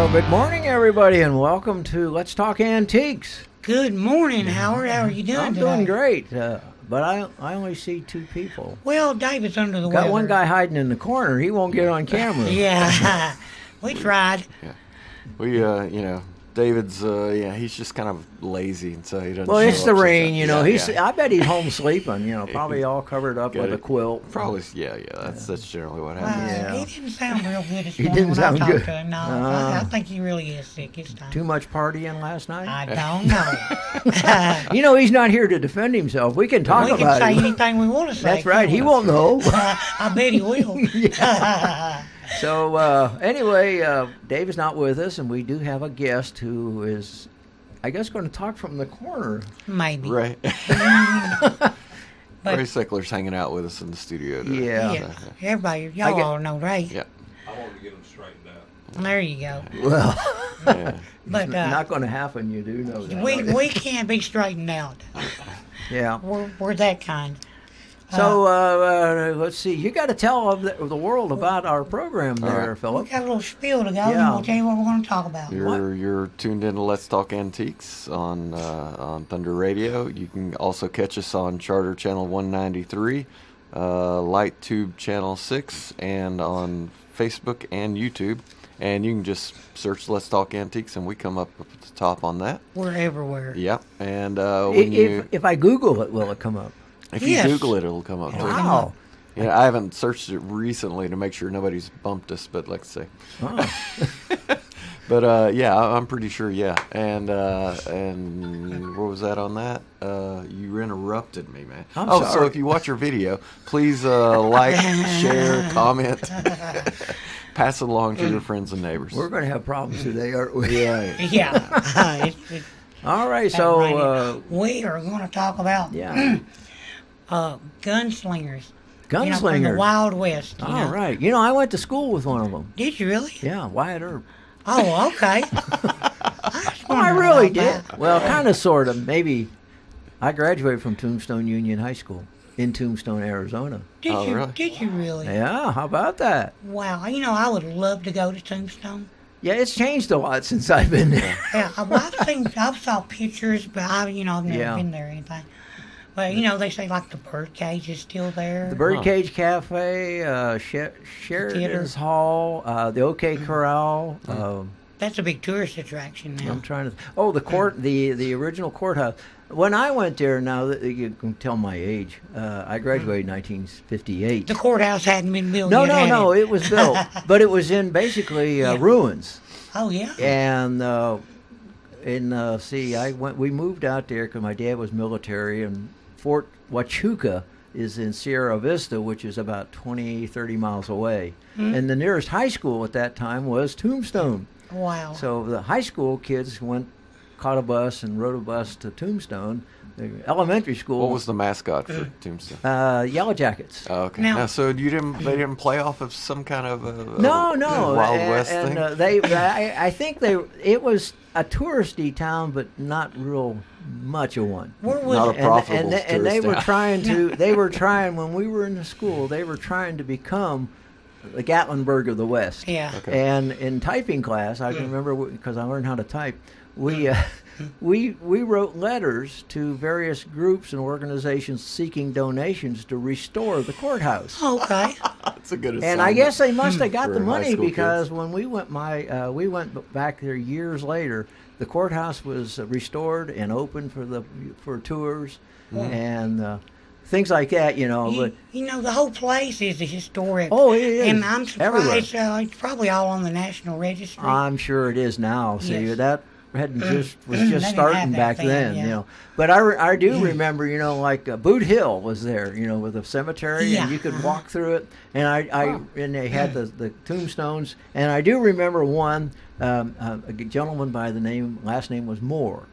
Well, good morning, everybody, and welcome to Let's Talk Antiques. Good morning, Howard. How are you doing I'm today? doing great, but I only see two people. Well, David's under the weather. Got one guy hiding in the corner. He won't get on camera. Yeah, we tried. Yeah. We, David's, he's just kind of lazy, and so he doesn't. Well, show it's the up rain, sometimes. I bet he's home sleeping, probably all covered up with a quilt. Probably, that's generally what happens. Yeah. He didn't sound real good this He morning didn't when I sound talked good. to him. No, I think he really is sick this time. Too much partying last night? I don't know. He's not here to defend himself. We can talk we can about say it. anything we want to say. That's right. He won't know. I bet he will. So, anyway, Dave is not with us, and we do have a guest who is, I guess, going to talk from the corner. Maybe. Right. But- Ray Sickler's hanging out with us in the studio today. Yeah. Everybody, y'all all know Ray. Yeah. I wanted to get them straightened out. There you go. Well, Yeah. But it's not going to happen. You do know that. we can't be straightened out. Yeah. We're that kind. So let's see. You got to tell the world about our program there, right. Philip. We got a little spiel to go, Yeah. and we'll tell you what we're going to talk about. You're tuned in to Let's Talk Antiques on Thunder Radio. You can also catch us on Charter Channel 193, Light Tube Channel 6, and on Facebook and YouTube. And you can just search Let's Talk Antiques, and we come up at the top on that. We're everywhere. Yep. And when If I Google it, will it come up? if Yes. you Google it, it'll come up. too. Wow. Yeah, I haven't searched it recently to make sure nobody's bumped us, but let's see. Oh. But I'm pretty sure. Yeah, and what was that on that? You interrupted me, man. I'm so sorry. if you watch your video, please like, share, comment, pass it along to your friends and neighbors. We're going to have problems today, aren't we? Yeah. Yeah. All right. That's So, right. We are going to talk about yeah. gunslingers. Gunslingers. You know, from the Wild West. You All know. right. I went to school with one of them. Did you really? Yeah, Wyatt Earp. Oh, okay. I really about did. that. Well, kind of, sort of. Maybe. I graduated from Tombstone Union High School in Tombstone, Arizona. Did Oh, you? really? Did you really? Yeah, how about that? Wow. I would love to go to Tombstone. Yeah, it's changed a lot since I've been there. Yeah. Well, I've saw pictures, but I've never Yeah. been there or anything. But they say like the birdcage is still there. The Birdcage Cafe, Sheridan's Theater. Hall, the OK Corral. That's a big tourist attraction now. I'm trying to. Oh, the court, the original courthouse. When I went there, now you can tell my age. I graduated in 1958. The courthouse hadn't been built No, yet, had no, it? it was built, but it was in basically Yeah. ruins. Oh, yeah? And we moved out there because my dad was military, and Fort Huachuca is in Sierra Vista, which is about 20, 30 miles away. And the nearest high school at that time was Tombstone. Wow. So the high school kids caught a bus and rode a bus to Tombstone. The elementary school. What was the mascot for Tombstone? Yellow Jackets. Oh, okay. Now- So they didn't play off of some kind of No. Wild and, West and, thing. I think it was a touristy town, but not real much of one. Where was Not it? a profitable And they tourist were town. trying when we were in the school, they were trying to become the Gatlinburg of the West. Yeah. Okay. And in typing class, I can remember because I learned how to type. We wrote letters to various groups and organizations seeking donations to restore the courthouse. Okay. That's a good assignment. And I guess they must have got For the high money school because kids. when we went back there years later, the courthouse was restored and open for tours and things like that. But The whole place is historic. Oh, it is. And I'm Everywhere. surprised it's probably all on the National Registry. I'm sure it is now. See, Yes. that was just didn't starting have that back then, then, yeah. But I do remember, like Boot Hill was there, with a cemetery, Yeah. and you could walk through it, and and they had the tombstones, and I do remember one a gentleman by last name was Moore.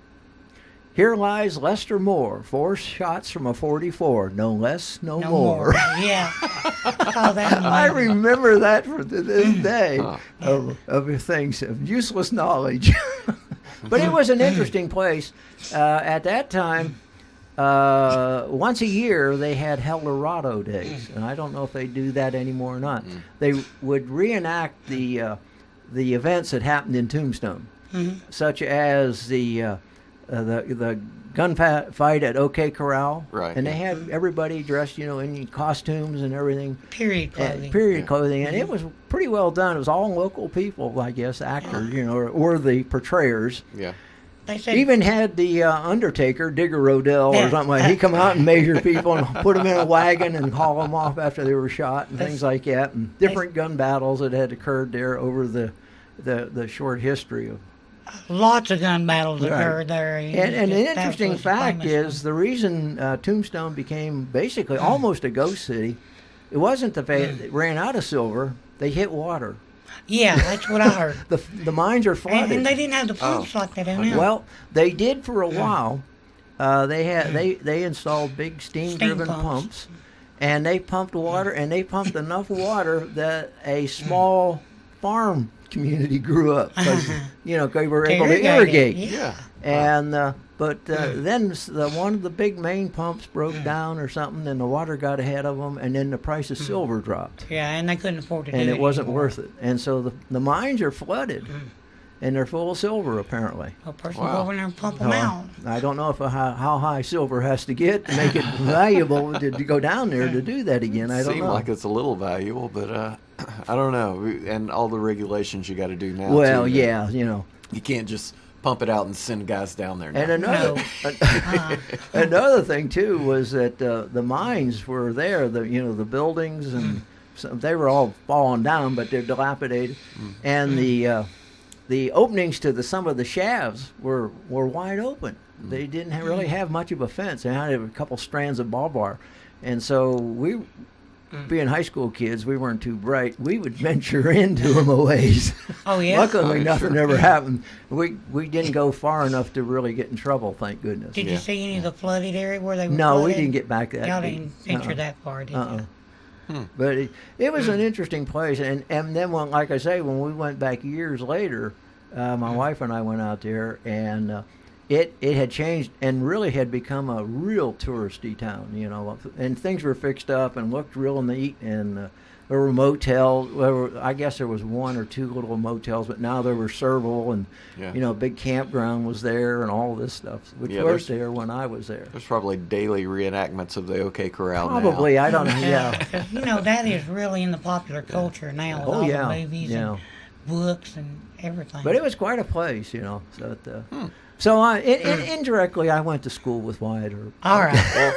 Here lies Lester Moore, 4 shots from a 44, no less, no more. Yeah. I saw that. I movie. remember that to this day of things, of useless knowledge. But it was an interesting place. At that time, once a year, they had Helderado Days. And I don't know if they do that anymore or not. They would reenact the the events that happened in Tombstone, such as the gunfight at OK Corral, Right, and yeah. they had everybody dressed, in costumes and everything. Period clothing. Period clothing, and it was pretty well done. It was all local people, I guess, actors, or the portrayers. Yeah. They said Even had the Undertaker, Digger Rodell, or Yeah. something like that. He come out and measure people and put them in a wagon and haul them off after they were shot and things like that. And different gun battles that had occurred there over the short history of. lots of gun battles Right. occurred there. And an interesting fact is the reason Tombstone became basically almost a ghost city. It wasn't the fact it ran out of silver; they hit water. Yeah, that's what I heard. The mines are flooded. And they didn't have the pumps like they do now. Well, they did for a while. They installed big steam-driven Steam pumps. and they pumped water, and they pumped enough water that a small farm community grew up because they were able to irrigate. Yeah. And then one of the big main pumps broke down or something, and the water got ahead of them, and then the price of silver dropped, Yeah, and they couldn't afford to do it. and it wasn't anymore. worth it. And so the mines are flooded, and they're full of silver apparently. A person Wow. go over there and pump them out. I don't know how high silver has to get to make it valuable to go down there to do that again. I don't Seem know. like it's a little valuable, but I don't know. And all the regulations you got to do now. Well, too, yeah, You can't just pump it out and send guys down there now. And another another thing too was that the mines were there. The buildings and they were all falling down, but they're dilapidated, and the openings to some of the shafts were wide open. They didn't really have much of a fence. They had a couple strands of barbed wire, and so we. Being high school kids, we weren't too bright. We would venture into them a ways. Oh, yeah? Luckily, Oh, nothing sure. ever happened. We didn't go far enough to really get in trouble, thank goodness. Did you see any of the flooded area where they were No, we flooded? didn't get back that Y'all deep. didn't venture Uh-uh. that far, did Uh-uh. you? But it was an interesting place, and then like I say, when we went back years later, my wife and I went out there, and it had changed and really had become a real touristy town, and things were fixed up and looked real neat, and there were motels. I guess there was one or two little motels, but now there were several, and Yeah. big campground was there, and all this stuff, which Yeah, was there's- there when I was there. There's probably daily reenactments of the OK Corral now. Probably, I don't know. Yeah. 'Cause, that is really in the popular culture now with Oh, all yeah, the movies yeah. and books and everything. But it was quite a place, So indirectly, I went to school with Wyatt Earp. all right.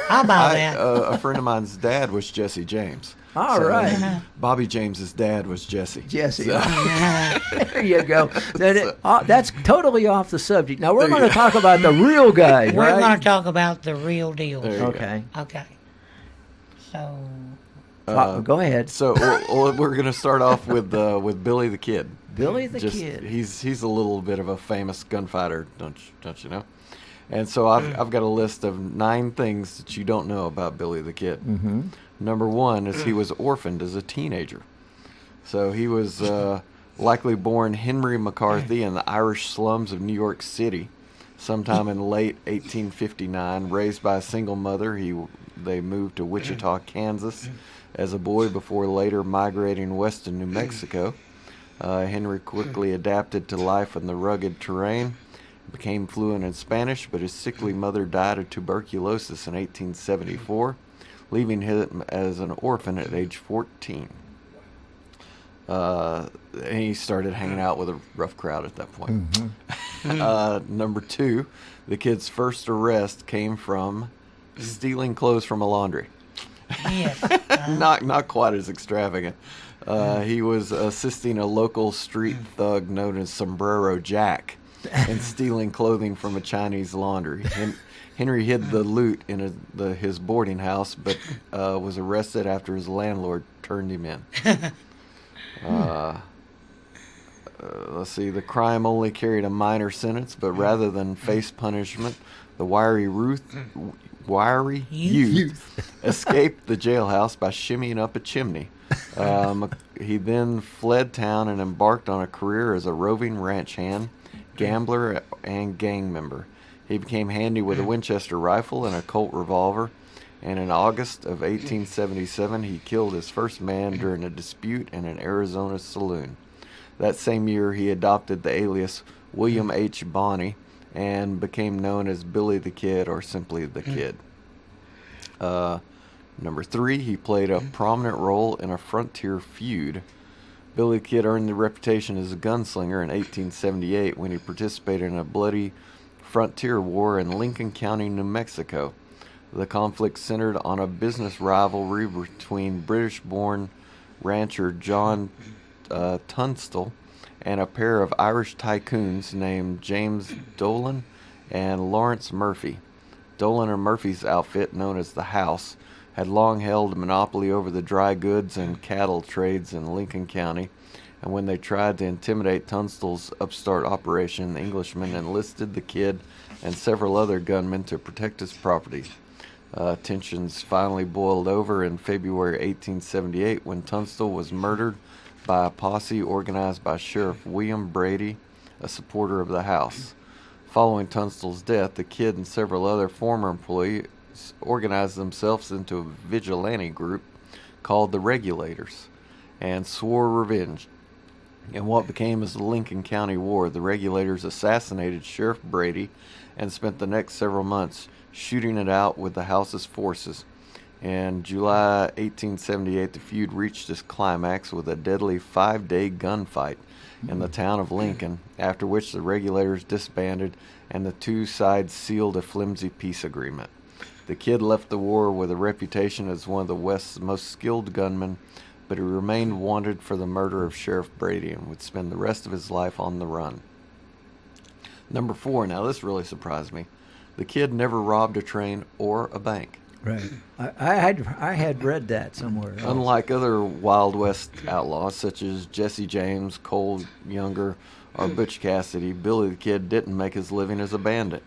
How about that? A friend of mine's dad was Jesse James. All right. Bobby James's dad was Jesse. Jesse. So- There you go. That's totally off the subject. Now we're going to talk about the real guy, We're right? going to talk about the real deal. There you go. Okay. Okay. So, Go ahead. So we're going to start off with Billy the Kid. Billy the Kid. He's a little bit of a famous gunfighter, don't you know? And so I've got a list of 9 things that you don't know about Billy the Kid. Mm-hmm. Number 1 is he was orphaned as a teenager. So he was likely born Henry McCarthy in the Irish slums of New York City sometime in late 1859. Raised by a single mother, they moved to Wichita, Kansas as a boy before later migrating west to New Mexico. Henry quickly adapted to life in the rugged terrain, became fluent in Spanish, but his sickly mother died of tuberculosis in 1874, leaving him as an orphan at age 14. And he started hanging out with a rough crowd at that point. Number 2, the kid's first arrest came from stealing clothes from a laundry. yes. Not quite as extravagant. He was assisting a local street thug known as Sombrero Jack in stealing clothing from a Chinese laundry. Henry hid the loot in his boarding house, but was arrested after his landlord turned him in. Let's see. The crime only carried a minor sentence, but rather than face punishment, the wiry youth escaped the jailhouse by shimmying up a chimney. He then fled town and embarked on a career as a roving ranch hand, gambler, and gang member. He became handy with a Winchester rifle and a Colt revolver, and in August of 1877 he killed his first man during a dispute in an Arizona saloon. That same year, he adopted the alias William H. Bonney and became known as Billy the Kid, or simply the Kid. Number 3, he played a prominent role in a frontier feud. Billy the Kid earned the reputation as a gunslinger in 1878 when he participated in a bloody frontier war in Lincoln County, New Mexico. The conflict centered on a business rivalry between British-born rancher John Tunstall and a pair of Irish tycoons named James Dolan and Lawrence Murphy. Dolan and Murphy's outfit, known as the House, had long held a monopoly over the dry goods and cattle trades in Lincoln County, and when they tried to intimidate Tunstall's upstart operation, the Englishman enlisted the Kid and several other gunmen to protect his property. Tensions finally boiled over in February 1878 when Tunstall was murdered by a posse organized by Sheriff William Brady, a supporter of the House. Following Tunstall's death, the Kid and several other former employees organized themselves into a vigilante group called the Regulators and swore revenge. In what became as the Lincoln County War, the Regulators assassinated Sheriff Brady and spent the next several months shooting it out with the House's forces. In July 1878, the feud reached its climax with a deadly 5-day gunfight in the town of Lincoln, after which the Regulators disbanded and the two sides sealed a flimsy peace agreement. The Kid left the war with a reputation as one of the West's most skilled gunmen, but he remained wanted for the murder of Sheriff Brady and would spend the rest of his life on the run. Number 4, now this really surprised me. The Kid never robbed a train or a bank. Right. I had read that somewhere else. Unlike other Wild West outlaws such as Jesse James, Cole Younger, or Butch Cassidy, Billy the Kid didn't make his living as a bandit.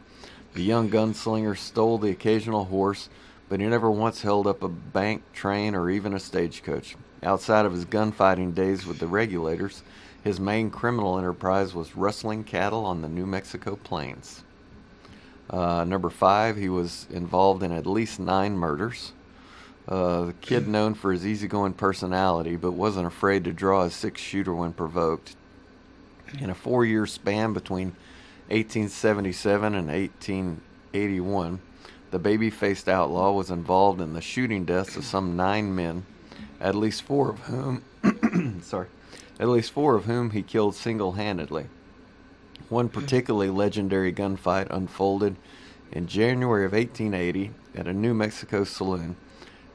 The young gunslinger stole the occasional horse, but he never once held up a bank, train, or even a stagecoach. Outside of his gunfighting days with the Regulators, his main criminal enterprise was rustling cattle on the New Mexico plains. Number 5, he was involved in at least 9 murders. The Kid, known for his easygoing personality, but wasn't afraid to draw a 6-shooter when provoked. In a 4-year span between 1877 and 1881, the baby-faced outlaw was involved in the shooting deaths of some 9 men, at least 4 of whom, he killed single-handedly. One particularly legendary gunfight unfolded in January of 1880 at a New Mexico saloon.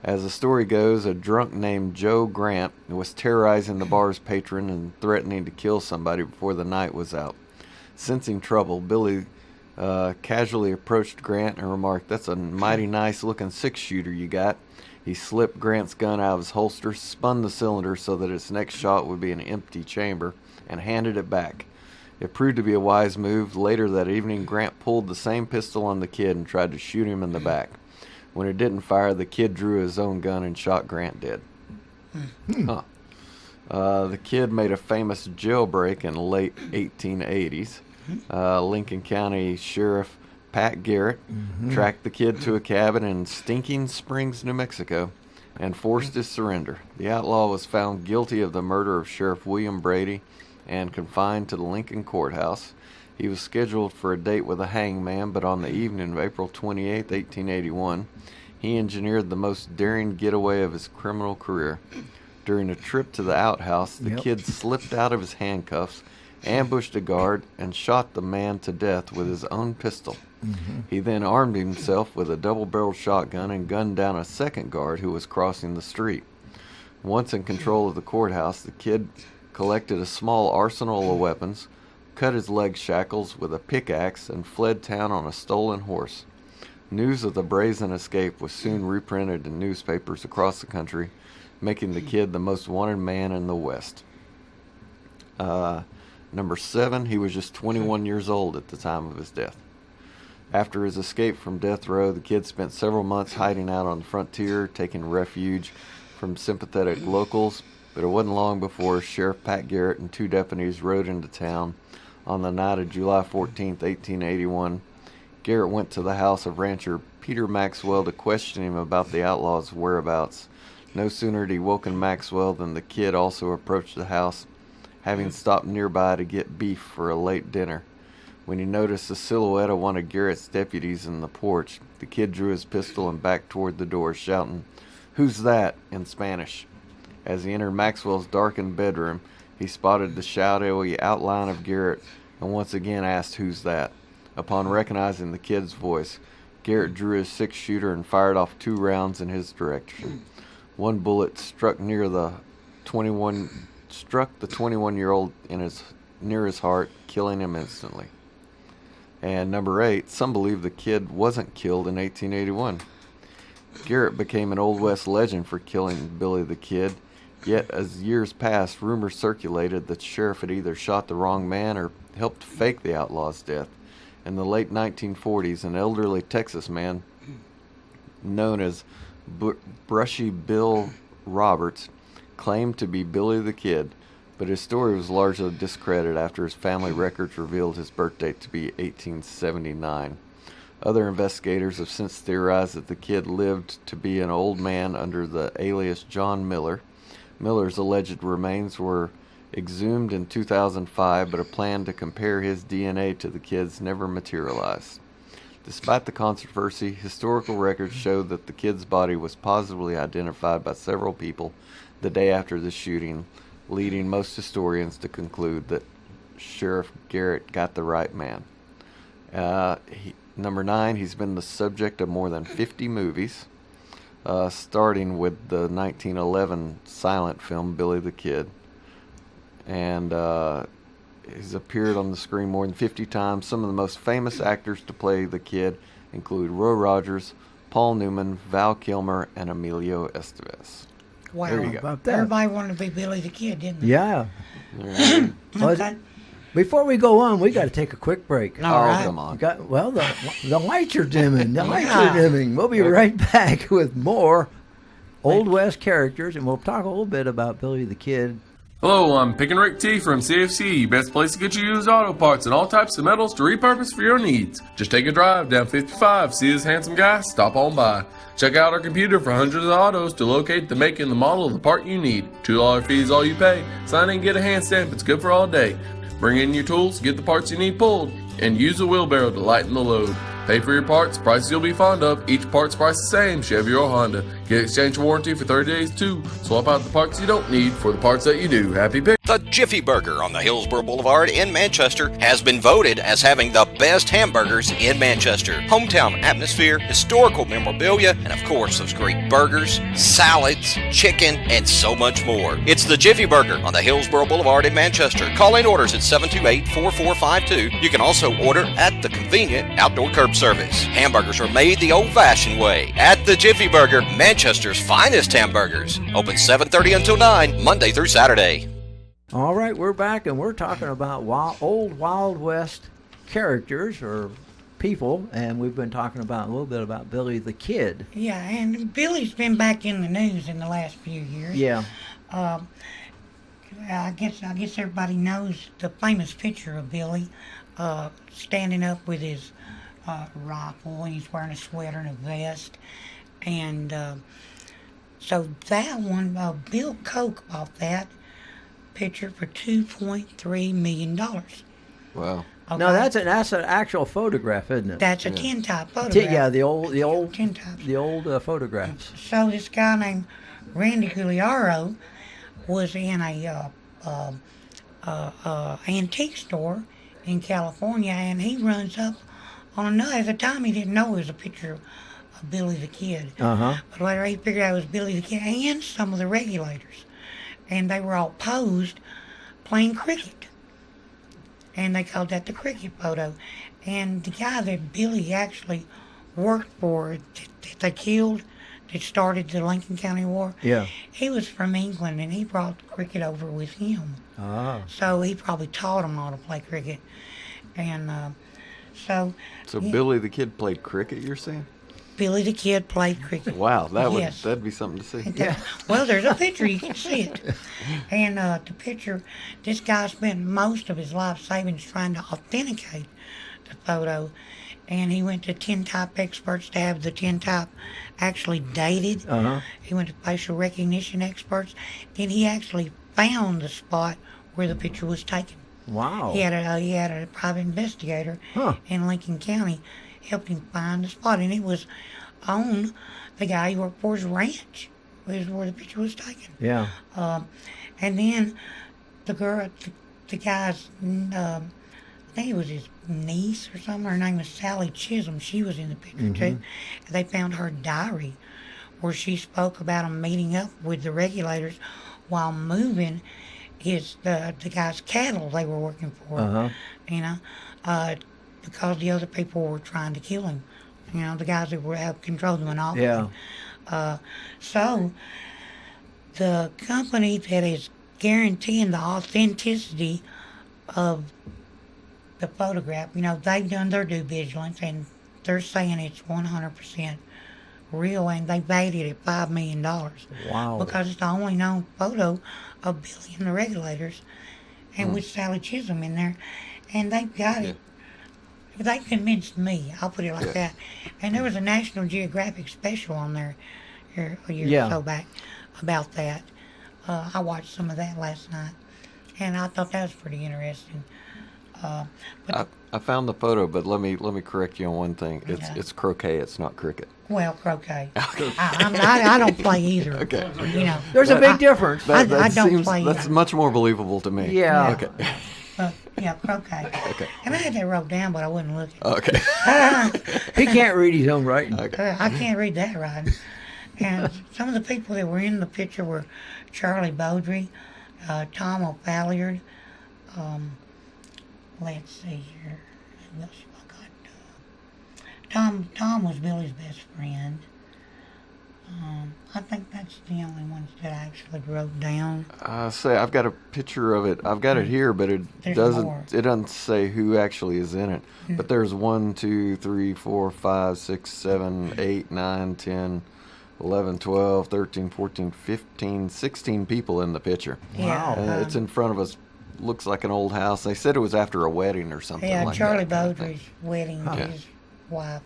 As the story goes, a drunk named Joe Grant was terrorizing the bar's patron and threatening to kill somebody before the night was out. Sensing trouble, Billy casually approached Grant and remarked, "That's a mighty nice-looking 6-shooter you got." He slipped Grant's gun out of his holster, spun the cylinder so that its next shot would be an empty chamber, and handed it back. It proved to be a wise move. Later that evening, Grant pulled the same pistol on the Kid and tried to shoot him in the back. When it didn't fire, the Kid drew his own gun and shot Grant dead. The Kid made a famous jailbreak in the late 1880s. Lincoln County Sheriff Pat Garrett tracked the Kid to a cabin in Stinking Springs, New Mexico, and forced his surrender. The outlaw was found guilty of the murder of Sheriff William Brady and confined to the Lincoln courthouse. He was scheduled for a date with a hangman, but on the evening of April 28, 1881, he engineered the most daring getaway of his criminal career. During a trip to the outhouse, the Kid slipped out of his handcuffs, ambushed a guard, and shot the man to death with his own pistol. He then armed himself with a double-barreled shotgun and gunned down a second guard who was crossing the street. Once in control of the courthouse, the Kid collected a small arsenal of weapons, cut his leg shackles with a pickaxe, and fled town on a stolen horse. News of the brazen escape was soon reprinted in newspapers across the country, making the Kid the most wanted man in the West. Number 7, he was just 21 years old at the time of his death. After his escape from death row, the Kid spent several months hiding out on the frontier, taking refuge from sympathetic locals, but it wasn't long before Sheriff Pat Garrett and 2 deputies rode into town on the night of July 14, 1881. Garrett went to the house of rancher Peter Maxwell to question him about the outlaw's whereabouts. No sooner had he woken Maxwell than the Kid also approached the house having stopped nearby to get beef for a late dinner. When he noticed the silhouette of one of Garrett's deputies in the porch, the kid drew his pistol and backed toward the door, shouting, "Who's that?" in Spanish. As he entered Maxwell's darkened bedroom, he spotted the shadowy outline of Garrett and once again asked, "Who's that?" Upon recognizing the kid's voice, Garrett drew his six-shooter and fired off 2 rounds in his direction. One bullet struck the 21-year-old near his heart, killing him instantly. And number 8, some believe the kid wasn't killed in 1881. Garrett became an Old West legend for killing Billy the Kid, yet as years passed, rumors circulated that the sheriff had either shot the wrong man or helped fake the outlaw's death. In the late 1940s, an elderly Texas man known as Brushy Bill Roberts claimed to be Billy the Kid, but his story was largely discredited after his family records revealed his birth date to be 1879. Other investigators have since theorized that the kid lived to be an old man under the alias John Miller. Miller's alleged remains were exhumed in 2005, but a plan to compare his DNA to the kid's never materialized. Despite the controversy, historical records show that the kid's body was positively identified by several people the day after the shooting, leading most historians to conclude that Sheriff Garrett got the right man. Number 9, he's been the subject of more than 50 movies, starting with the 1911 silent film Billy the Kid. And he's appeared on the screen more than 50 times. Some of the most famous actors to play the kid include Roy Rogers, Paul Newman, Val Kilmer, and Emilio Estevez. Wow. There you go. About that. Everybody wanted to be Billy the Kid, didn't they? Yeah. Well, Okay. before we go on, we got to take a quick break. All right. Come on. The lights are dimming. The lights are dimming. We'll be right back with more Old West characters, and we'll talk a little bit about Billy the Kid. Hello, I'm Pick and Rick T from CFC, best place to get you used auto parts and all types of metals to repurpose for your needs. Just take a drive down 55, see this handsome guy, stop on by. Check out our computer for hundreds of autos to locate the make and the model of the part you need. $2 fee is all you pay. Sign in and get a hand stamp, it's good for all day. Bring in your tools, get the parts you need pulled, and use a wheelbarrow to lighten the load. Pay for your parts, prices you'll be fond of. Each part's price the same, Chevy or Honda. Get exchange warranty for 30 days too. Swap out the parts you don't need for the parts that you do. Happy pick. The Jiffy Burger on the Hillsborough Boulevard in Manchester has been voted as having the best hamburgers in Manchester. Hometown atmosphere, historical memorabilia, and of course those great burgers, salads, chicken, and so much more. It's the Jiffy Burger on the Hillsborough Boulevard in Manchester. Call in orders at 728-4452. You can also order at the convenient outdoor curb service. Hamburgers are made the old-fashioned way at the Jiffy Burger, Manchester's finest hamburgers. Open 7:30 until 9, Monday through Saturday. All right, we're back, and we're talking about old Wild West characters or people, and we've been talking about a little bit about Billy the Kid. Yeah, and Billy's been back in the news in the last few years. Yeah. I guess everybody knows the famous picture of Billy standing up with his rifle, and he's wearing a sweater and a vest. And so that one, Bill Koch bought that picture for $2.3 million. Wow. Okay? No, that's an actual photograph, isn't it? That's a tintype photograph. Yeah, the old Tintypes. the old photographs. So this guy named Randy Cugliaro was in a antique store in California, and he runs up on another. At the time, he didn't know it was a picture of Billy the Kid. Uh-huh. But later, he figured out it was Billy the Kid and some of the regulators, and they were all posed playing cricket, and they called that the cricket photo. And the guy that Billy actually worked for, that they killed, that started the Lincoln County War, Yeah. he was from England, and he brought the cricket over with him. Ah. So he probably taught them all to play cricket. And so yeah, Billy the Kid played cricket, you're saying? Billy the Kid played cricket. Wow, Yes. that'd be something to see. Well, there's a picture, you can see it. And the picture, this guy spent most of his life savings trying to authenticate the photo. And he went to tintype experts to have the tintype actually dated. Uh-huh. He went to facial recognition experts. Then he actually found the spot where the picture was taken. Wow. He had a private investigator Huh. in Lincoln County helped him find the spot, and it was on the guy who worked for his ranch. Was where the picture was taken. Yeah. And then the girl, the guy's, I think it was his niece or something. Her name was Sally Chisholm. She was in the picture too. And they found her diary where she spoke about him meeting up with the regulators while moving the guy's cattle they were working for. Uh-huh. You know, because the other people were trying to kill him. You know, the guys that have controlled the monopoly. Yeah. So the company that is guaranteeing the authenticity of the photograph, you know, they've done their due diligence and they're saying it's 100% real, and they valued it at $5 million. Wow. Because it's the only known photo of Billy and the regulators, and with Sally Chisholm in there, and they've got it. They convinced me. I'll put it like that. And there was a National Geographic special on there here a year or so back about that. I watched some of that last night, and I thought that was pretty interesting. But I found the photo, but let me correct you on one thing. It's croquet. It's not cricket. well, croquet. I don't play either. Okay. You know. There's a big difference. I don't play That's either. much more believable to me. Yeah. Okay. Yeah, croquet. Okay. And I had that wrote down, but I wasn't looking. Okay. He can't read his own writing. I can't read that right. And some of the people that were in the picture were Charlie Beaudry, Tom O'Falliard. Let's see here. Who else have I got? Tom was Billy's best friend. I think that's the only ones that I actually wrote down. Say I've got a picture of it. I've got it here, but There's doesn't. more. It doesn't say who actually is in it. But there's 1, 2, 3, 4, 5, 6, 7, 8, 9, 10, 11, 12, 13, 14, 15, 16 people in the picture. Yeah. And it's in front of us. Looks like an old house. They said it was after a wedding or something Yeah, like Charlie that. Beaudry's wedding to his wife.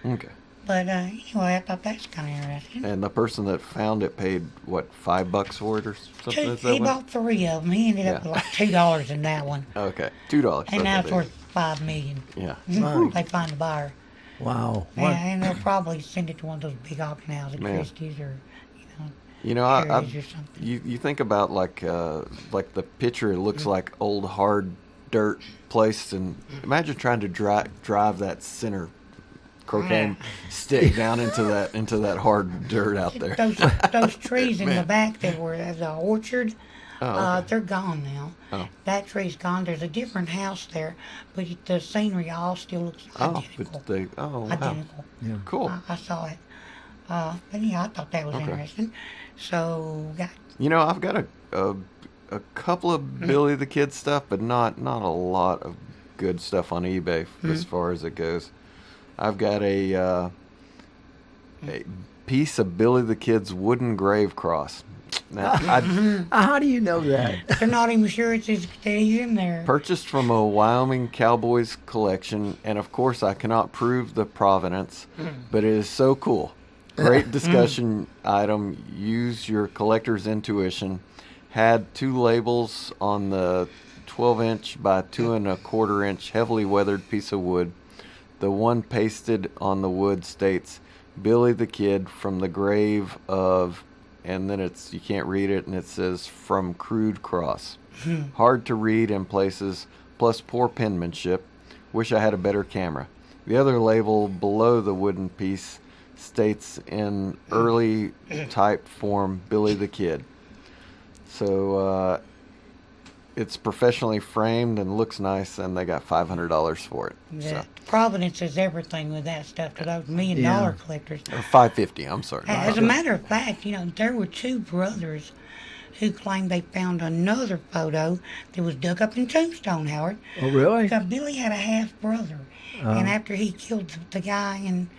Okay. But anyway, I thought that's kind of interesting. And the person that found it paid what, $5 for it or something? Is that He what- bought 3 of them. He ended up Yeah. with like $2 in that one, Okay, $2. and now Okay, it's worth $5 million. Yeah. Right. They find a buyer, Wow. and they'll probably send it to one of those big auction houses, Man. Christie's or You know, I Harry's or something. you think about like the picture. It looks like old hard dirt place, and imagine trying to drive that center cocaine stick down into that hard dirt out there. Those trees in the Man. back that were the orchard, Oh, okay. they're gone now. Oh. That tree's gone. There's a different house there, but the scenery all still looks Oh, identical. wow, Identical. cool. I saw it. But yeah, I thought that was Okay. interesting. So, You know, I've got a couple of Billy the Kid stuff, but not a lot of good stuff on eBay as far as it goes. I've got a piece of Billy the Kid's wooden grave cross. Now, I How do you know that? they're not even sure that he's in there. purchased from a Wyoming Cowboys collection, and of course I cannot prove the provenance, but it is so cool. Great discussion item. Use your collector's intuition. Had 2 labels on the 12-inch by 2 1/4 inch heavily weathered piece of wood. The one pasted on the wood states, "Billy the Kid from the grave of," and then you can't read it, and it says, "From Crude Cross." Hard to read in places, plus poor penmanship. Wish I had a better camera. The other label below the wooden piece states in early type form, "Billy the Kid." So it's professionally framed and looks nice, and they got $500 for it. Yeah. Providence is everything with that stuff to those $1 million collectors. Or $550. I'm sorry. As a matter of fact, there were 2 brothers who claimed they found another photo that was dug up in Tombstone, Howard. Oh, really? Because Billy had a half brother, and after he killed the guy and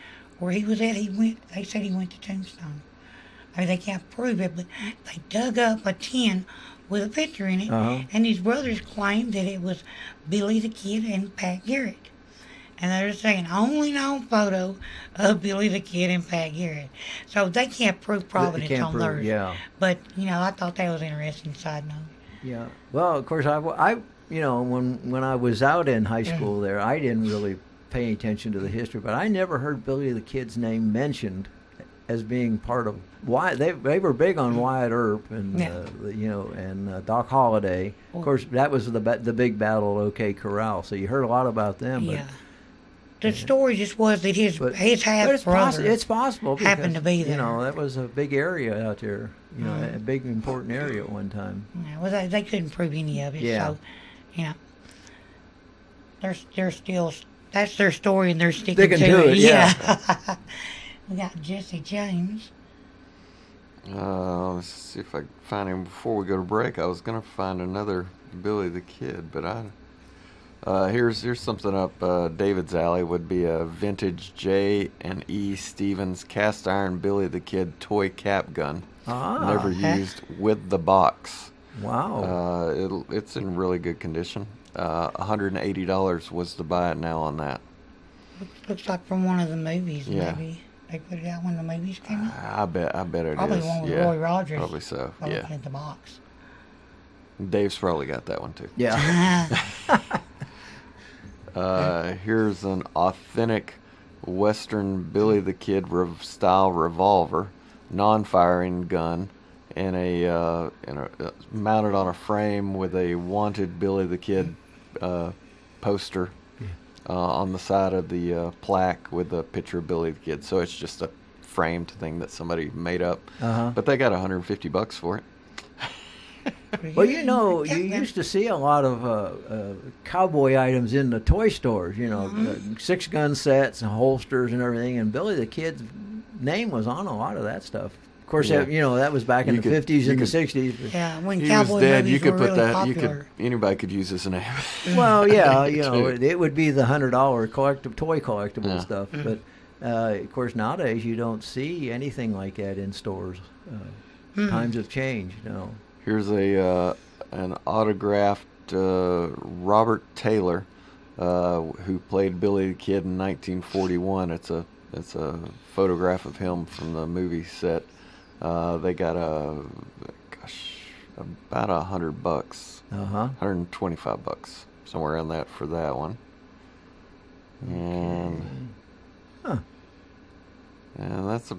where he was at, they said he went to Tombstone. I mean, they can't prove it, but they dug up a tin with a picture in it, and his brothers claimed that it was Billy the Kid and Pat Garrett. And they're saying only known photo of Billy the Kid and Pat Garrett. So they can't prove Providence can't on prove, theirs. yeah. But, I thought that was an interesting side note. Yeah. Well, of course, I when I was out in high school there, I didn't really pay attention to the history, but I never heard Billy the Kid's name mentioned as being part of Wyatt. They were big on Wyatt Earp and and Doc Holliday. Of course, that was the big battle at OK Corral. So you heard a lot about them. Yeah. The story just was that his half brother. It's possible because, happened to be there. That was a big area out there. A big important area at one time. Yeah, well, they couldn't prove any of it. Yeah. So, they're still. That's their story, and they're sticking to it. Yeah. We got Jesse James. Let's see if I can find him before we go to break. I was gonna find another Billy the Kid, but here's something up David's alley. Would be a vintage J&E Stevens cast iron Billy the Kid toy cap gun. Never used with the box. Wow. It's in really good condition. $180 was to buy it now on that. Looks like from one of the movies. Yeah. Maybe they put it out when the movies came out. I bet it Probably is. one with Yeah, Roy Rogers. probably so. By Yeah. looking at the box. Dave's probably got that one too. Yeah. Here's an authentic Western Billy the Kid style revolver, non-firing gun, and mounted on a frame with a wanted Billy the Kid poster on the side of the plaque with a picture of Billy the Kid. So it's just a framed thing that somebody made up. But they got $150 for it. Well, you used to see a lot of cowboy items in the toy stores, 6-gun sets and holsters and everything, and Billy the Kid's name was on a lot of that stuff. Of course, that was back in the 50s and the 60s. Yeah, when He cowboy was dead. movies You could were put really that. popular. Anybody could use his name. Well, yeah, it would be the $100 toy collectible stuff. But of course, nowadays you don't see anything like that in stores. Times have changed. Here's an autographed Robert Taylor, who played Billy the Kid in 1941. It's a photograph of him from the movie set. They got about $100, $125, somewhere around that for that one. And and that's a.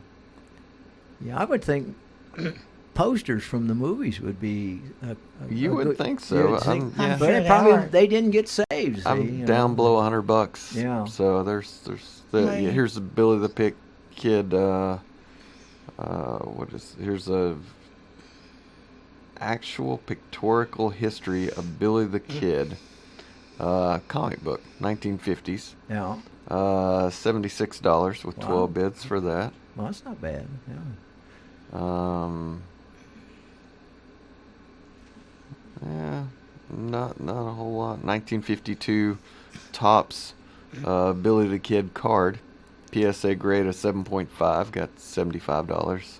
Yeah, I would think posters from the movies would be. You would think so. Yeah. But they didn't get saved. I'm down below $100. Yeah. So here's the Billy the Kid. Here's a actual pictorial history of Billy the Kid, comic book, 1950s. Yeah. $76 with 12 bids for that. Well, that's not bad. Yeah. Not a whole lot. 1952 Topps Billy the Kid card, PSA grade of 7.5, got $75.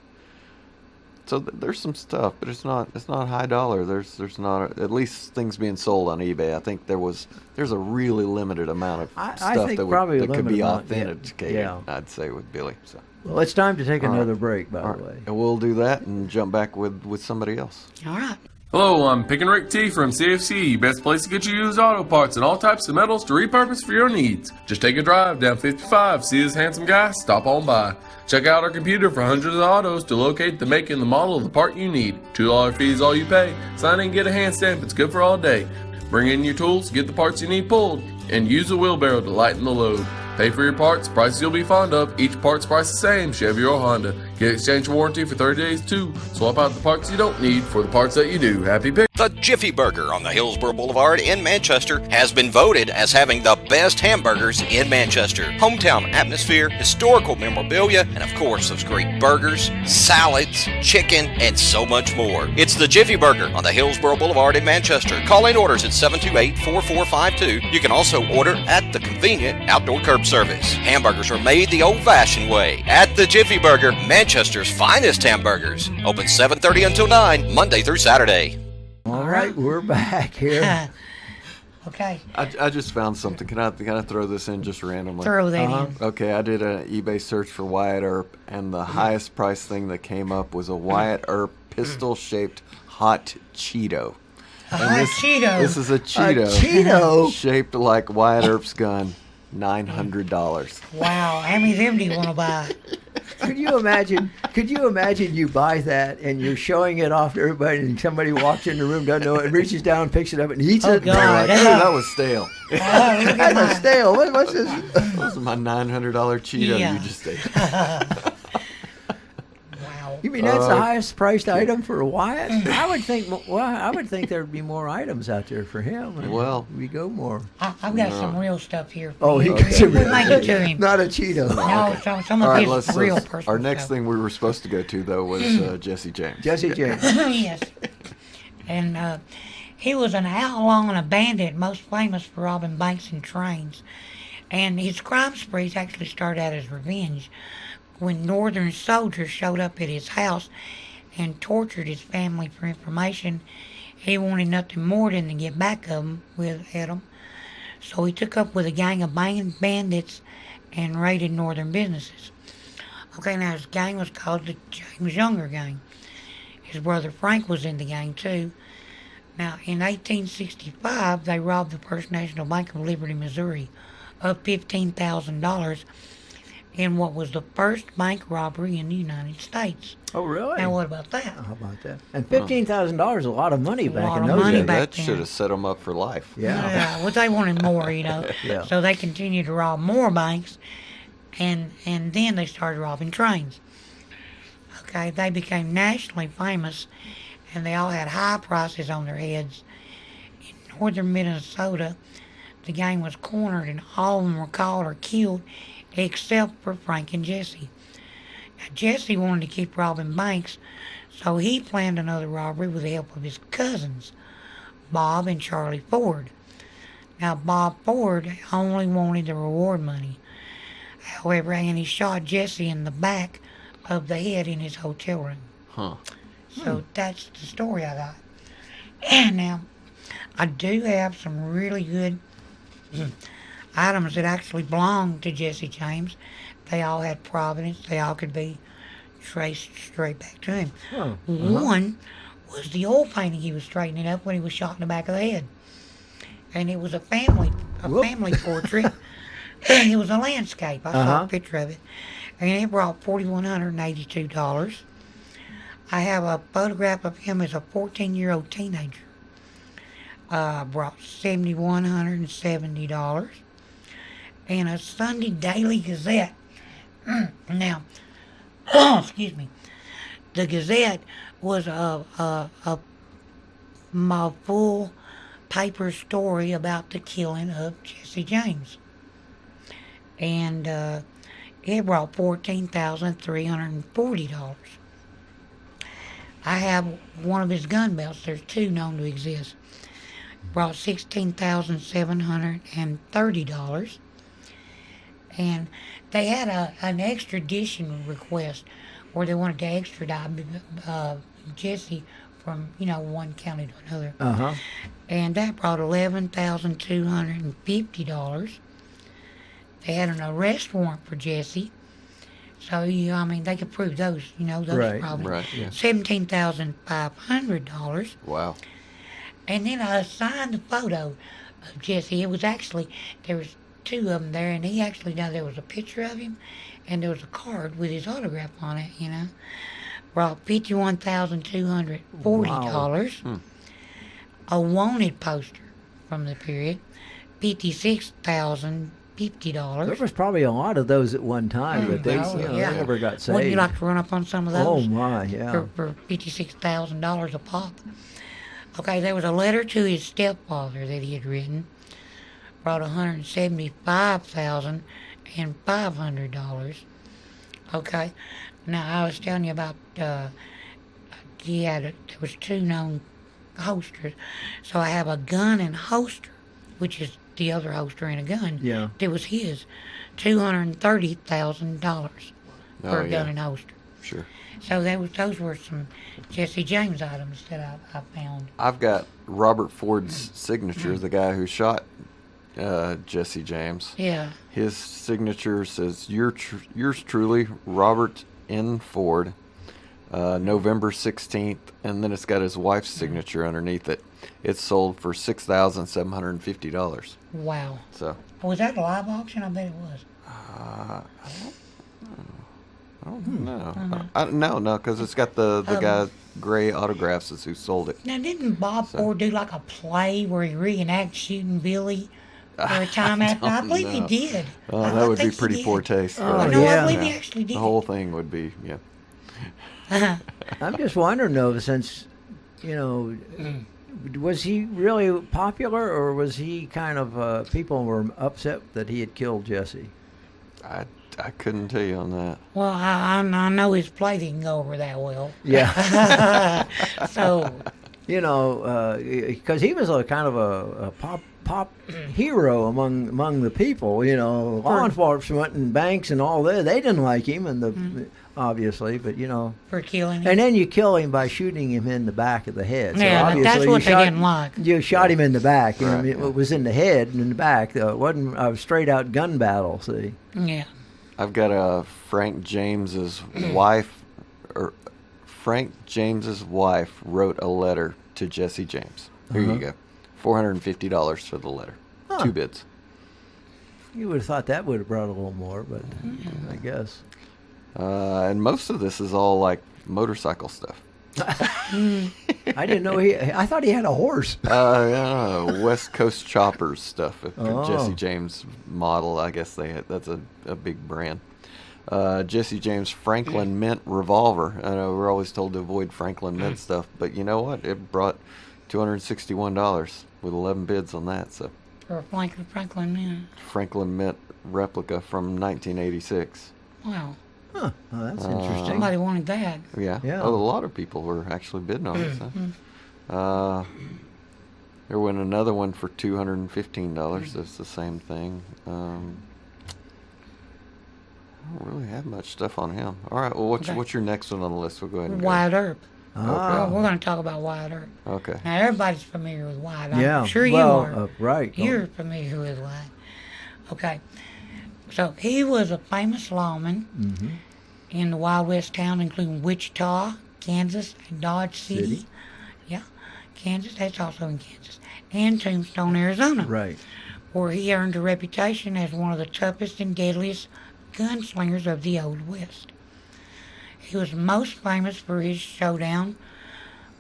So there's some stuff, but it's not high dollar. There's not at least things being sold on eBay. I think there's a really limited amount of stuff that could be authenticated. Yeah. I'd say with Billy. So. Well, it's time to take another break, by the way. And we'll do that and jump back with somebody else. All right. Hello, I'm Pick and Rick T from CFC, best place to get you used auto parts and all types of metals to repurpose for your needs. Just take a drive down 55, see this handsome guy, stop on by. Check out our computer for hundreds of autos to locate the make and the model of the part you need. $2 fee is all you pay. Sign in and get a hand stamp, it's good for all day. Bring in your tools, get the parts you need pulled, and use a wheelbarrow to lighten the load. Pay for your parts, prices you'll be fond of. Each part's price the same, Chevy or Honda. Get exchange warranty for 30 days too. Swap out the parts you don't need for the parts that you do. Happy pick. The Jiffy Burger on the Hillsborough Boulevard in Manchester has been voted as having the best hamburgers in Manchester. Hometown atmosphere, historical memorabilia, and of course those great burgers, salads, chicken, and so much more. It's the Jiffy Burger on the Hillsborough Boulevard in Manchester. Call in orders at 728-4452. You can also order at the convenient outdoor curb service. Hamburgers are made the old-fashioned way at the Jiffy Burger, Manchester's finest hamburgers. Open 7:30 until 9, Monday through Saturday. All right, we're back here. Okay. I just found something. Can I throw this in just randomly? Throw that in. Okay, I did an eBay search for Wyatt Earp, and the highest price thing that came up was a Wyatt Earp pistol-shaped hot Cheeto. And Cheeto. this is a Cheeto. Cheeto? Shaped like Wyatt Earp's gun. $900. Wow, how many of them do you want to buy? Could you imagine? Could you imagine you buy that and you're showing it off to everybody, and somebody walks in the room, doesn't know it, and reaches down, picks it up, and eats it? God. Like, hey, that was stale. Oh, look at That's mine. stale. What's this? That was my $900 Cheeto Yeah. you just ate. Wow. You mean that's the highest priced item for Wyatt? I would think. Well, I would think there'd be more items out there for him. And Well. we go more. I've got some real stuff here. For Oh, he you. gets a We'll make it to him. not a Cheeto. No, some All of right, his real let's. personal Our next stuff. thing we were supposed to go to, though, was Jesse James. Jesse James. Yes. And he was an outlaw and a bandit, most famous for robbing banks and trains. And his crime sprees actually started out as revenge when Northern soldiers showed up at his house and tortured his family for information. He wanted nothing more than to get back at them. So he took up with a gang of bandits and raided northern businesses. Okay, now his gang was called the James Younger Gang. His brother Frank was in the gang too. Now, in 1865, they robbed the First National Bank of Liberty, Missouri, of $15,000 in what was the first bank robbery in the United States. Oh, really? Now, what about that? How about that? And $15,000 is a lot of money back lot in of those money days. back That then. should have set him up for life. Yeah. Well, they wanted more, you know. Yeah. So they continued to rob more banks, and then they started robbing trains. Okay, they became nationally famous, and they all had high prices on their heads. In northern Minnesota, the gang was cornered, and all of them were caught or killed, except for Frank and Jesse. Now, Jesse wanted to keep robbing banks, so he planned another robbery with the help of his cousins, Bob and Charlie Ford. Now, Bob Ford only wanted the reward money. However, and he shot Jesse in the back of the head in his hotel room. Huh. So that's the story I got. And now, I do have some really good items that actually belong to Jesse James. They all had provenance. They all could be traced straight back to him. Oh, One was the oil painting he was straightening up when he was shot in the back of the head. And it was a family portrait. And it was a landscape. I saw a picture of it. And it brought $4,182. I have a photograph of him as a 14-year-old teenager. Brought $7,170. And a Sunday Daily Gazette. Now, excuse me. The Gazette was a full paper story about the killing of Jesse James. And it brought $14,340. I have one of his gun belts. There's two known to exist. Brought $16,730. And they had an extradition request where they wanted to extradite Jesse from, one county to another. And that brought $11,250. They had an arrest warrant for Jesse. So, they could prove those, those Right, probably. right, yeah. $17,500. Wow. And then I signed a photo of Jesse. It was actually, there was two of them there, and he actually, there was a picture of him, and there was a card with his autograph on it, Brought $51,240. Wow. A wanted poster from the period, $56,050. There was probably a lot of those at one time, but they, Oh, they yeah. never got saved. Wouldn't you like to run up on some of Oh those? my, yeah. For $56,000 a pop. Okay, there was a letter to his stepfather that he had written. Brought $175,500. Okay, now I was telling you about there was two known holsters. So I have a gun and holster, which is the other holster in a gun. Yeah. That was his. $230,000 for a gun and holster. Sure. So those were some Jesse James items that I found. I've got Robert Ford's signature, the guy who shot Jesse James. Yeah. His signature says, yours truly, Robert N. Ford, November 16th, and then it's got his wife's signature underneath it. It's sold for $6,750. Wow. So Was that a live auction? I bet it was. I don't know. No, because it's got the guy Gray Autographs is who sold it. Now, didn't Bob Ford do like a play where he reenacted shooting Billy for a time after? I believe he did. Oh, I that would be think he pretty did. poor taste. Oh, right? No, yeah. I believe he actually did. The whole thing would be, yeah. I'm just wondering though, since was he really popular, or was he kind of people were upset that he had killed Jesse? I couldn't tell you on that. Well, I know his play didn't go over that well. Yeah. So, because he was a kind of a pop hero among the people. Law enforcement and banks and all that, they didn't like him, and obviously, but for killing him. and then you kill him by shooting him in the back of the head. So Yeah, obviously that's you what they shot- didn't like. You shot him in the back. Right, It was in the head and in the back. It wasn't a straight out gun battle. See. Yeah. I've got Frank James's wife, or Frank James's wife wrote a letter to Jesse James. Here you go, $450 for the letter, 2 bids. You would have thought that would have brought a little more, but I guess. And most of this is all like motorcycle stuff. I didn't know I thought he had a horse. West Coast Choppers stuff. Oh. Jesse James model, I guess that's a big brand. Jesse James Franklin Mint revolver. I know we're always told to avoid Franklin Mint stuff, but you know what? It brought $261 with 11 bids on that. So For Franklin Mint. Franklin Mint replica from 1986. Wow. Huh. Oh, that's interesting. Somebody wanted that. Yeah. Yeah. Oh, a lot of people were actually bidding on it. So. There went another one for $215. That's the same thing. I don't really have much stuff on him. All right. Well, what's your next one on the list? We'll go ahead and go. Wyatt Earp. Ah. We're going to talk about Wyatt Earp. Okay. Now, everybody's familiar with Wyatt. I'm Yeah. sure well, you are. right. You're familiar with Wyatt. Okay. So, he was a famous lawman in the Wild West town, including Wichita, Kansas, and Dodge City. Yeah. Kansas, that's also in Kansas. And Tombstone, Arizona. Right. Where he earned a reputation as one of the toughest and deadliest gunslingers of the Old West. He was most famous for his showdown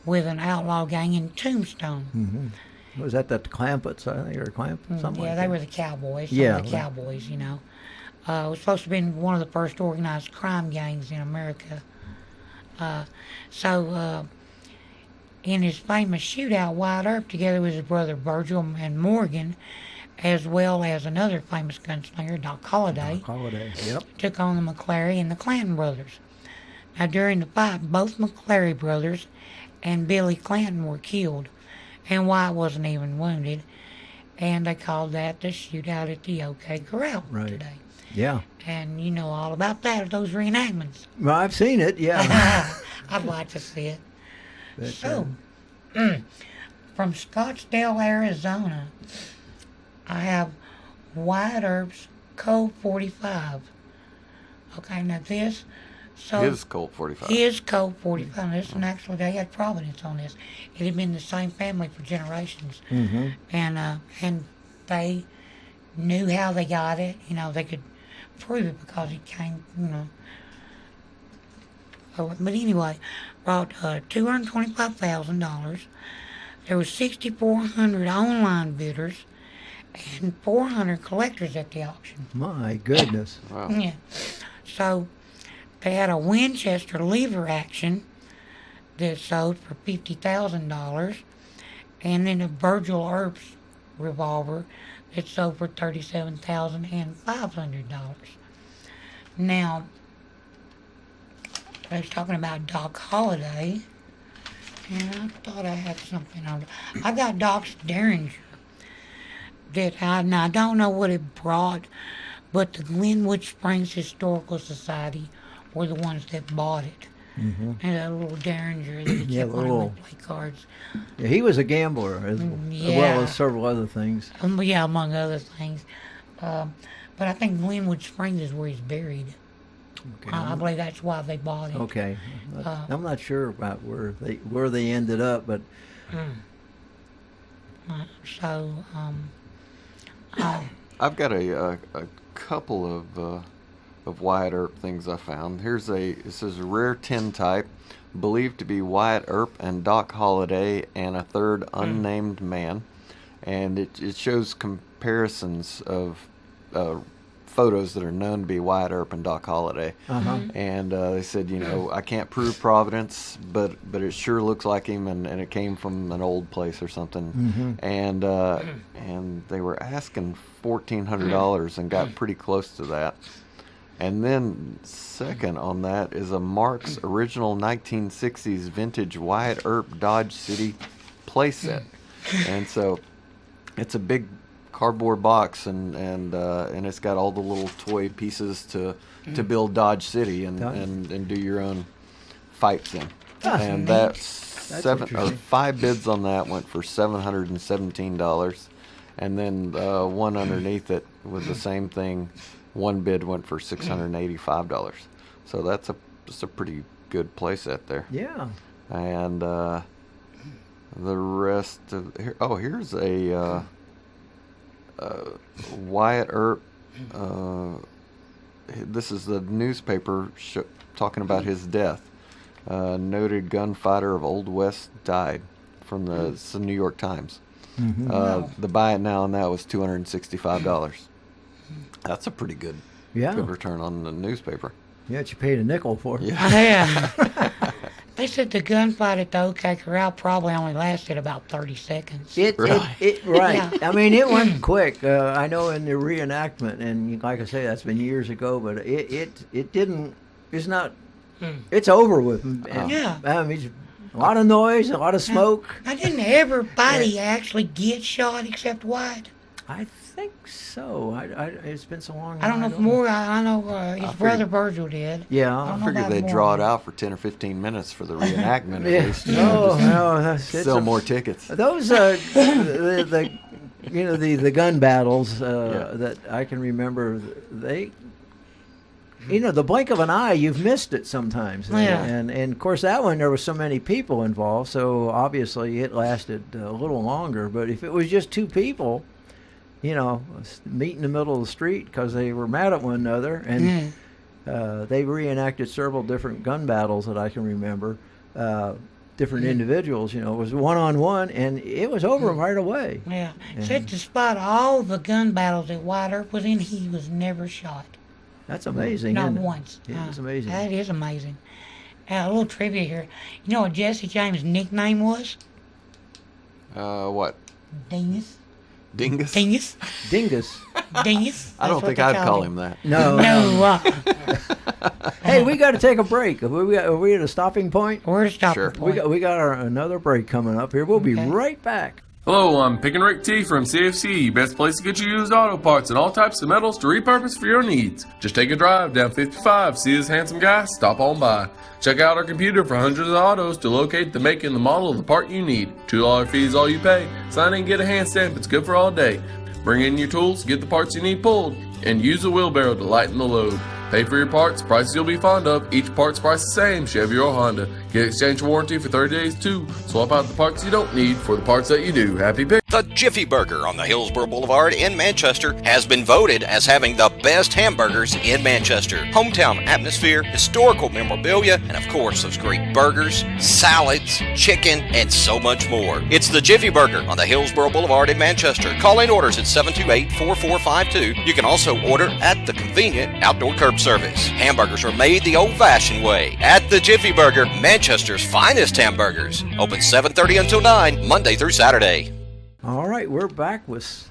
with an outlaw gang in Tombstone. Was that the Clampets? I think, or Clampets? Something Yeah, like they that. were the cowboys. Yeah, The cowboys, It was supposed to have been one of the first organized crime gangs in America. In his famous shootout, Wyatt Earp, together with his brother Virgil and Morgan, as well as another famous gunslinger, Doc Holliday, Holiday. Yep. took on the McClary and the Clanton brothers. Now, during the fight, both McClary brothers and Billy Clanton were killed, and Wyatt wasn't even wounded, and they called that the shootout at the OK Corral today. Yeah. And you know all about that, those reenactments. Well, I've seen it. Yeah. I'd like to see it. But, So, from Scottsdale, Arizona, I have Wyatt Earp's Colt 45. Okay, now this, His Colt 45. his Colt 45. This one actually, they had provenance on this. It had been the same family for generations. And they knew how they got it. They could prove it because it came, But anyway, brought $225,000. There was 6,400 online bidders and 400 collectors at the auction. My goodness. Wow. Yeah. So they had a Winchester lever action that sold for $50,000, and then a Virgil Earp's revolver that sold for $37,500. Now, I was talking about Doc Holliday, and I thought I had something on. I got Doc's Derringer that I don't know what it brought, but the Glenwood Springs Historical Society were the ones that bought it. And a little Derringer that he Yeah, kept on him little- with play cards. Yeah, he was a gambler as yeah. well as several other things. Yeah, among other things. But I think Glenwood Springs is where he's buried. Okay. I believe that's why they bought it. Okay. I'm not sure about where they ended up, but So, I've got a couple of Wyatt Earp things I found. It says rare tin type, believed to be Wyatt Earp and Doc Holliday and a third unnamed man, and it shows comparisons of photos that are known to be Wyatt Earp and Doc Holliday. And they said, I can't prove Providence, but it sure looks like him, and it came from an old place or something. And they were asking $1,400 and got pretty close to that. And then second on that is a Mark's original 1960s vintage Wyatt Earp Dodge City playset. And so it's a big cardboard box, and it's got all the little toy pieces to build Dodge City and do your own fights in. And that's 5 bids on that went for $717, and then one underneath it with the same thing, one bid went for $685. So that's a pretty good playset there. yeah. And the rest of here's a Wyatt Earp. This is the newspaper talking about his death. Noted gunfighter of Old West died from the New York Times. The buy it now on that was $265. That's a pretty good return on the newspaper. Yeah, you paid a nickel for it. yeah. They said the gunfight at the OK Corral probably only lasted about 30 seconds. Right. Yeah. I mean, it went quick. I know in the reenactment, and like I say, that's been years ago, but it didn't. It's not. It's over with. And, Yeah. I mean, a lot of noise, a lot of smoke. Now, didn't everybody actually get shot except White? I think so. It's been so long. I don't know if more. I know his brother Virgil did. Yeah. I I don't know figured about they'd more. draw it out for 10 or 15 minutes for the reenactment at least. No, that's Sell more tickets. Those the gun battles that I can remember, they, the blink of an eye, you've missed it sometimes. Yeah. And of course that one there was so many people involved, so obviously it lasted a little longer. But if it was just two people, meet in the middle of the street because they were mad at one another, and they reenacted several different gun battles that I can remember. Different individuals, it was one-on-one, and it was over right away. Yeah. Said despite all the gun battles that White Earp was in, he was never shot. That's amazing. Not isn't it? once. Yeah, it's amazing. That is amazing. A little trivia here. You know what Jesse James' nickname was? What? Dingus. Dingus? Dingus. Dingus. Dingus. I don't think I'd call him that. No. No. Hey, we got to take a break. Are we at a stopping point? We're at a stopping Sure. point. We got another break coming up here. We'll be Okay. right back. Hello, I'm Pick and Rick T from CFC, best place to get you used auto parts and all types of metals to repurpose for your needs. Just take a drive down 55, see this handsome guy, stop on by. Check out our computer for hundreds of autos to locate the make and the model of the part you need. $2 fee is all you pay. Sign in and get a hand stamp, it's good for all day. Bring in your tools, get the parts you need pulled, and use a wheelbarrow to lighten the load. Pay for your parts, prices you'll be fond of. Each part's price the same, Chevy or Honda. Get exchange warranty for 30 days too. Swap out the parts you don't need for the parts that you do. Happy pick. The Jiffy Burger on the Hillsborough Boulevard in Manchester has been voted as having the best hamburgers in Manchester. Hometown atmosphere, historical memorabilia, and of course those great burgers, salads, chicken, and so much more. It's the Jiffy Burger on the Hillsborough Boulevard in Manchester. Call in orders at 728-4452. You can also order at the convenient outdoor curb service. Hamburgers are made the old-fashioned way at the Jiffy Burger, Manchester's finest hamburgers. Open 7:30 until 9, Monday through Saturday. All right, we're back with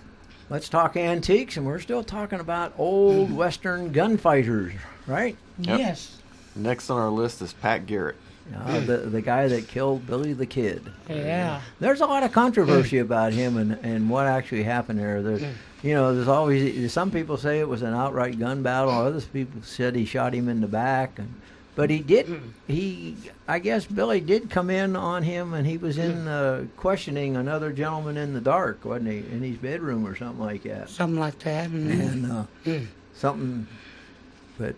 Let's Talk Antiques, and we're still talking about old Western gunfighters, right? Yep. Yes. Next on our list is Pat Garrett. The guy that killed Billy the Kid. Yeah. There's a lot of controversy about him and what actually happened there. There's always some people say it was an outright gun battle. Others people said he shot him in the back, but he did. I guess Billy did come in on him, and he was in questioning another gentleman in the dark, wasn't he, in his bedroom or something like that? Something like that. And something, but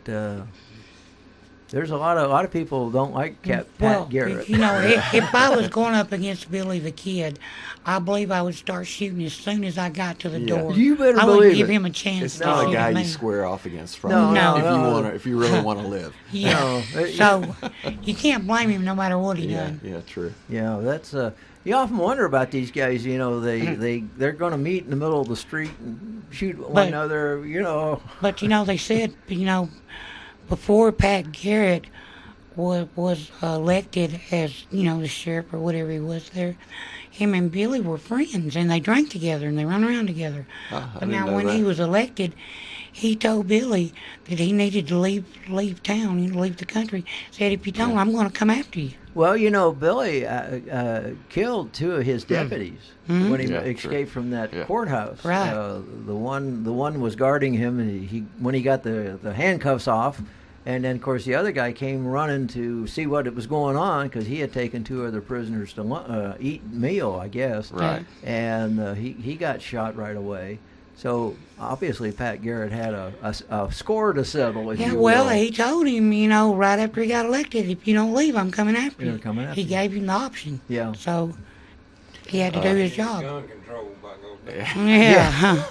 There's a lot of people don't like Pat Garrett. You know, if I was going up against Billy the Kid, I believe I would start shooting as soon as I got to the door. You better I believe wouldn't give it. him a chance It's to not shoot a guy at me. you square off against. From No. if you really want to live. Yeah. So you can't blame him no matter what he done. Yeah, true. Yeah, that's you often wonder about these guys. You know, they're going to meet in the middle of the street and shoot one another. You know, But you know, they said, you know, before Pat Garrett was elected as, you know, the sheriff or whatever he was there, him and Billy were friends, and they drank together and they run around together. But now when he was elected, he told Billy that he needed to leave town, leave the country. Said, if you don't, I'm going to come after you. well, you know, Billy killed 2 of his deputies when he Yeah, escaped from that Yeah. courthouse. Right. The one was guarding him, and he when he got the handcuffs off. And then, of course, the other guy came running to see what was going on because he had taken 2 other prisoners to eat meal, I guess. Right. And he got shot right away. So obviously, Pat Garrett had a score to settle. If Yeah, you well, will. he told him, you know, right after he got elected, if you don't leave, I'm coming after You're you. coming after He you. gave him the option. Yeah. So he had to do his job. Gun control back over there. Yeah.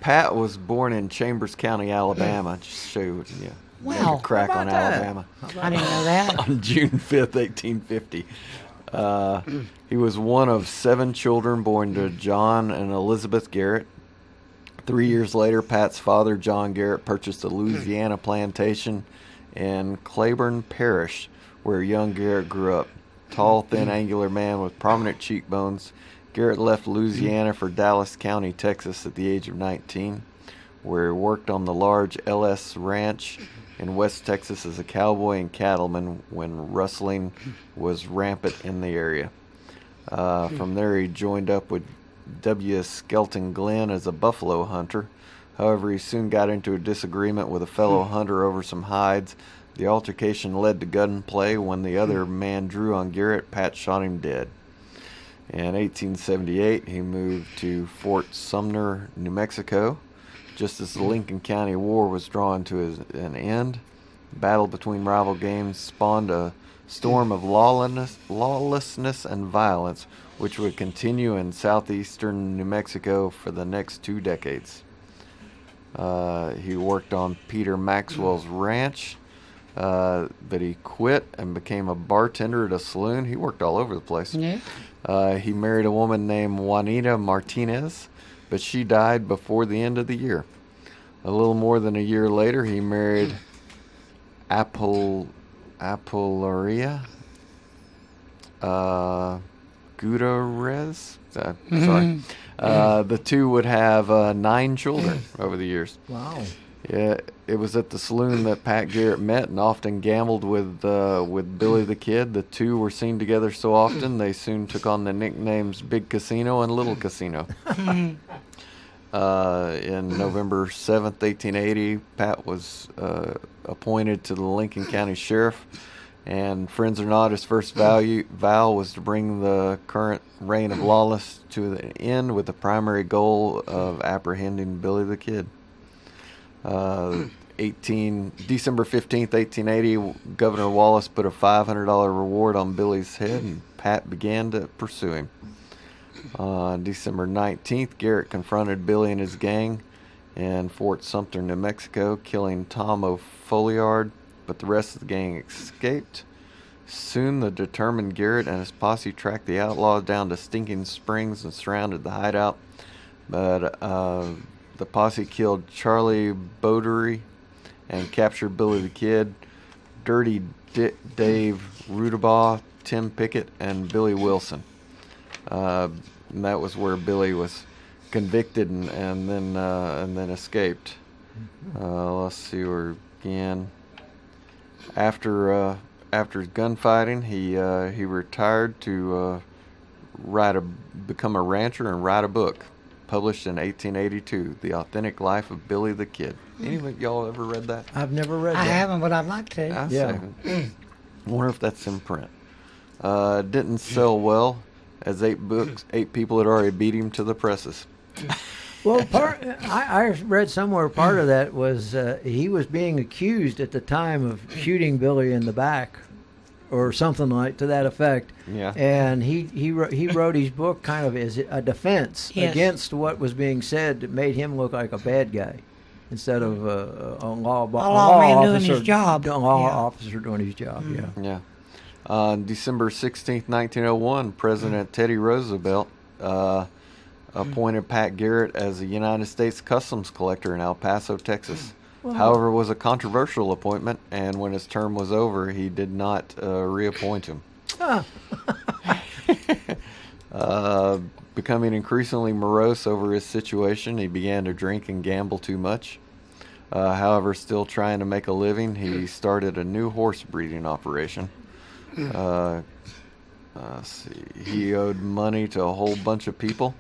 Pat was born in Chambers County, Alabama. Just show you, Wow. a crack How on about that? Alabama. I didn't know that. On June 5th, 1850. He was one of 7 children born to John and Elizabeth Garrett. 3 years later, Pat's father, John Garrett, purchased a Louisiana plantation in Claiborne Parish, where young Garrett grew up. Tall, thin, angular man with prominent cheekbones, Garrett left Louisiana for Dallas County, Texas at the age of 19, where he worked on the large LS Ranch in West Texas as a cowboy and cattleman when rustling was rampant in the area. From there, he joined up with W. Skelton Glenn as a buffalo hunter. However, he soon got into a disagreement with a fellow hunter over some hides. The altercation led to gunplay. When the other man drew on Garrett, Pat shot him dead. In 1878, he moved to Fort Sumner, New Mexico. Just as the Lincoln County War was drawing to an end, the battle between rival gangs spawned a storm of lawlessness and violence, which would continue in southeastern New Mexico for the next 2 decades. He worked on Peter Maxwell's ranch, but he quit and became a bartender at a saloon. He worked all over the place. Yeah. He married a woman named Juanita Martinez, but she died before the end of the year. A little more than a year later, he married Apollaria Gutierrez. Sorry. The two would have 9 children over the years. Wow. Yeah, it was at the saloon that Pat Garrett met and often gambled with Billy the Kid. The two were seen together so often they soon took on the nicknames Big Casino and Little Casino. In November 7th, 1880, Pat was appointed to the Lincoln County Sheriff, and friends or not, his first vow was to bring the current reign of lawlessness to an end with the primary goal of apprehending Billy the Kid. December 15th, 1880, Governor Wallace put a $500 reward on Billy's head, and Pat began to pursue him. On December 19th, Garrett confronted Billy and his gang in Fort Sumter, New Mexico, killing Tom O'Folliard, but the rest of the gang escaped. Soon, the determined Garrett and his posse tracked the outlaws down to Stinking Springs and surrounded the hideout, but the posse killed Charlie Bodery and captured Billy the Kid, Dirty Dave Rudabaugh, Tim Pickett, and Billy Wilson. And that was where Billy was convicted and then escaped. Let's see where again. After gunfighting, he retired to become a rancher and write a book, published in 1882, The Authentic Life of Billy the Kid. Any of y'all ever read that? I've never read that. I haven't, but I'd like to. Yeah. I wonder if that's in print. Didn't sell well, as 8 people had already beat him to the presses. Well, I read somewhere part of that was he was being accused at the time of shooting Billy in the back, or something like to that effect. Yeah. And he wrote his book kind of as a defense Yes. against what was being said that made him look like a bad guy instead of a lawman doing officer his job. A law Yeah. officer doing his job. Yeah. Yeah. On December 16th, 1901, President Teddy Roosevelt appointed Pat Garrett as a United States Customs Collector in El Paso, Texas. However, it was a controversial appointment, and when his term was over, he did not reappoint him. Becoming increasingly morose over his situation, he began to drink and gamble too much. However, still trying to make a living, he started a new horse breeding operation. Let's see. He owed money to a whole bunch of people.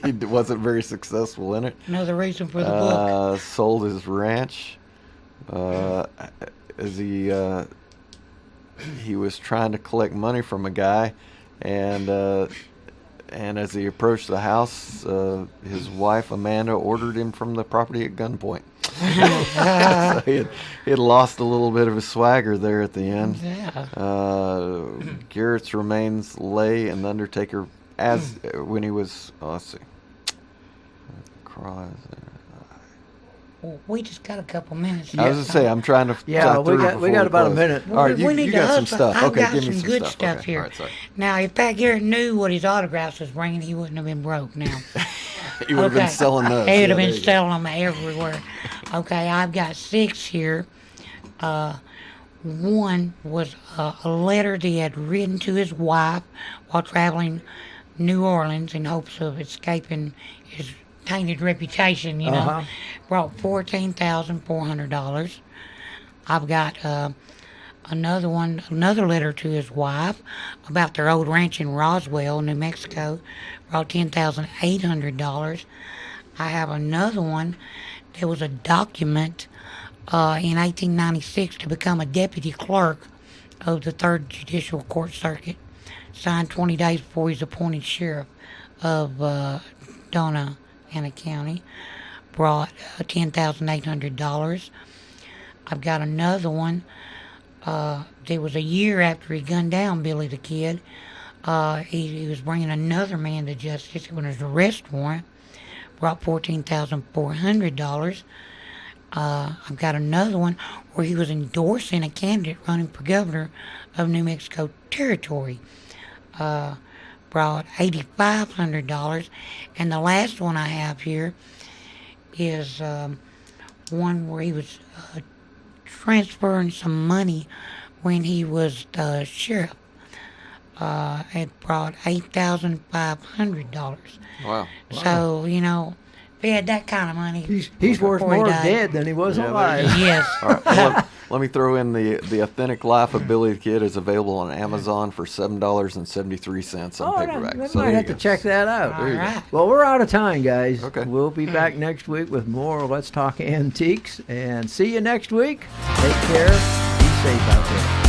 He wasn't very successful in it. Another reason for the book. Sold his ranch as he was trying to collect money from a guy, and as he approached the house, his wife Amanda ordered him from the property at gunpoint. So he had lost a little bit of his swagger there at the end. Yeah. Garrett's remains lay in the Undertaker when he was. Let's see. Well, we just got a couple minutes. I was gonna say I'm trying to. Yeah, fly we through got before about a close. minute. All right, We need you to got some hustle. stuff. I've Okay, got give me some some good stuff. stuff Okay, here. all right, sorry. Now, if Pat Garrett knew what his autographs was bringing, he wouldn't have been broke now. You would have been selling those. He would Yeah, have there been you go. selling them everywhere. Okay, I've got 6 here. One was a letter that he had written to his wife while traveling New Orleans in hopes of escaping his tainted reputation, you know. Uh-huh. Brought $14,400. I've got another letter to his wife about their old ranch in Roswell, New Mexico. Brought $10,800. I have another one. There was a document in 1896 to become a deputy clerk of the 3rd Judicial Court Circuit, signed 20 days before he's appointed sheriff of Dona Ana County. Brought $10,800. I've got another one. There was a year after he gunned down Billy the Kid. He was bringing another man to justice. It was an arrest warrant. Brought $14,400. I've got another one where he was endorsing a candidate running for governor of New Mexico Territory. Brought $8,500. And the last one I have here is one where he was transferring some money when he was sheriff. It brought $8,500. Wow. So, you know, if he had that kind of money, He's worth before he more died. dead than he was Yeah, there alive. you Yes. All right, well, let me throw in the authentic life of Billy the Kid is available on Amazon for $7.73 on paperback. We So might there have you to go. check that out. All right. Well, we're out of time, guys. Okay. We'll be back next week with more Let's Talk Antiques. And see you next week. Take care. Be safe out there.